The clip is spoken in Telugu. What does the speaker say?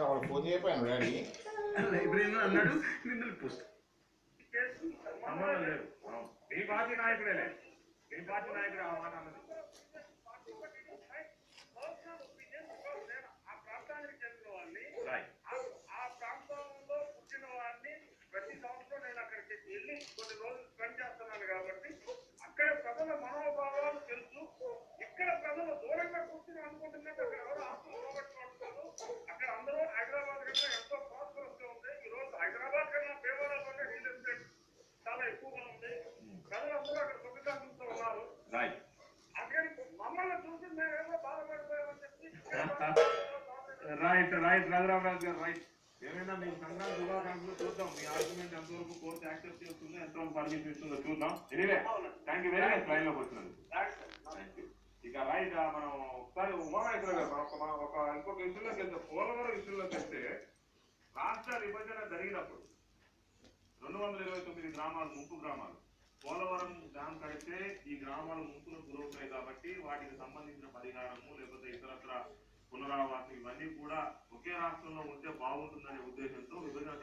వాడు ఫోన్ చేయకపోయాను డాడీ లైబ్రరీలో అన్నాడు నిన్ను పోస్ట్ లేదు మీ పార్టీ నాయకుడే మీ పార్టీ నాయకుడు ఆ మాట అన్నది ఆ ప్రాంతానికి చెందిన వాడిని ఆ ప్రాంతంలో పుట్టిన వాడిని ప్రతి సంవత్సరం నేను అక్కడికి వెళ్ళి కొన్ని రోజులు స్పెండ్ చేస్తున్నాను కాబట్టి అక్కడ ప్రజల మనోభావాలు తెలుసు. ఇక్కడ ప్రజలు దూరంగా కూర్చుని అనుకుంటున్నారు అక్కడ ఎవరు ఆస్తులు పోగొట్టుకుంటున్నారు. అక్కడ అందరూ హైదరాబాద్ కన్నా ఎంతో ప్రాస్పరస్ గా ఉంది. ఈ రోజు హైదరాబాద్ కన్నా భీమవరంలోనే రియల్ ఎస్టేట్ చాలా ఎక్కువగా ఉంది. ప్రజలందరూ అక్కడ సుఖశాంతితో ఉన్నారు. అందుకని మమ్మల్ని చూసి మేమేమో బాధపడిపోయామని చెప్పి రైట్ రఘురామరాజు గారు రైట్. ఏమైనా మీ సంఘాల శుభాకాంక్షలు చూద్దాం. మీ ఆర్గ్యుమెంట్ ఎంతవరకు కోర్టు యాక్సెప్ట్ చేస్తుందో ఎంతవరకు పర్మిషన్ ఇస్తుందో చూద్దాం. Anyway thank you very much line లోకి వచ్చినందుకు. ఇక రైట్ మనం ఒకసారి ఉమామహేశ్వర గారు ఒక ఇంకొక విషయంలోకి వెళ్తే పోలవరం విషయంలోకి వెళ్తే రాష్ట్ర విభజన జరిగినప్పుడు 229 గ్రామాలు ముంపు గ్రామాలు పోలవరం డ్యామ్ కడితే ఈ గ్రామాలు ముంపును గురవుతాయి కాబట్టి వాటికి సంబంధించిన పరిహారము లేకపోతే ఇతరత్ర పునరావాసం ఇవన్నీ కూడా ఒకే రాష్ట్రంలో ఉంటే బాగుంటుందనే ఉద్దేశంతో విభజన